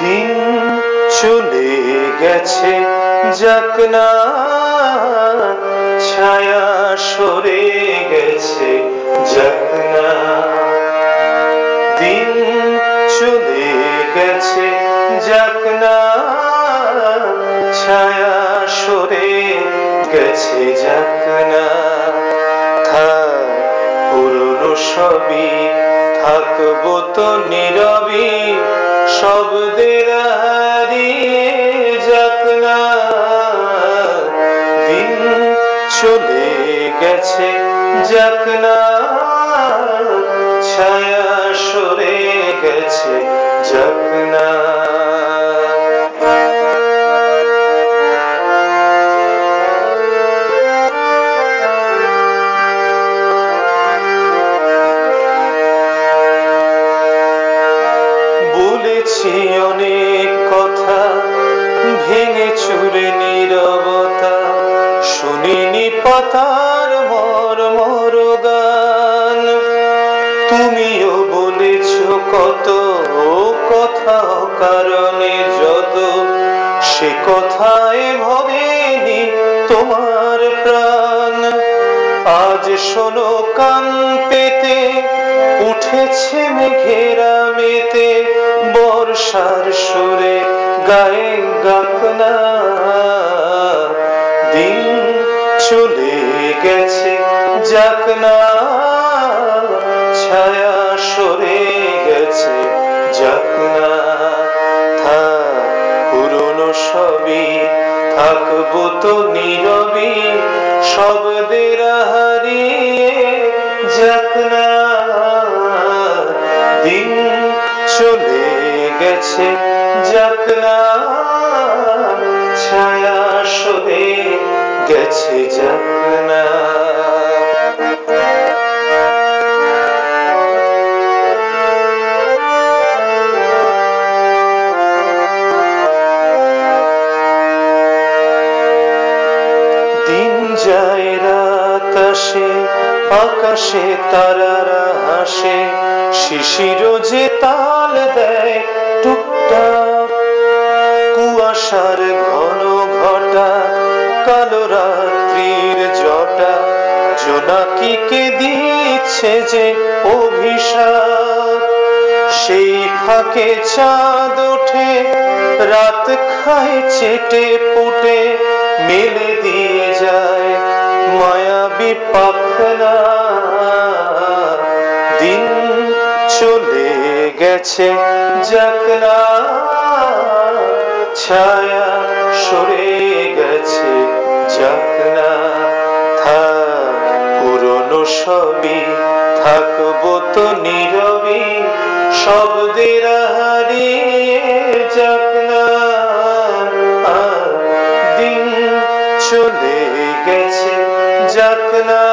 দিন চলে গেছে যাক না, ছায়া সরে গেছে যাক না। দিন চলে গেছে যাক না, ছায়া সরে গেছে যাক না। থাক পুরনো সবই, থাকবো তো নীরবই, শব্দের হারিয়ে যাক না। দিন চলে গেছে যাক না, ছায়া সরে গেছে যাক না। বলেছি অনেক কথা, ভেঙে চুরে নীরবতা, শুনিনি পাতার মর্মর গান। তুমিও বলেছ কত কথা কারণে যত, সে কথায় ভবেনি তোমার প্রাণ। আজ শোনো কান পেতে, উঠেছে মেঘেরা মেতে, বর্ষার সুরে গায়ে গাক না। দিন চলে গেছে যাক না, ছায়া সরে গেছে যাক না। থাক পুরনো সবই, থাকবো তো নীরবই, শব্দের হারিয়ে যাক না। দিন চলে গেছে যাক না, ছায়া সরে গেছে যাক না। দিন যায় রাত আসে, আকাশে তারারা হাসে, শিশির যে তাল দেয় টুকটাক। কুয়াশার ঘন ঘটা, কালো রাত্রির জটা, জোনাকিকে দিচ্ছে যে অভিশাপ। সেই ফাঁকে চাঁদ ওঠে, রাত খায় চেটে পুটে, মেলে দিয়ে যায় মায়াবী পাখনা। দিন চলে গেছে যাক না, ছায়া সরে গেছে যাক না। থাক পুরনো সবই, থাকবো তো নীরবই, শব্দের হারিয়ে যাক না। দিন চলে গেছে যাক না,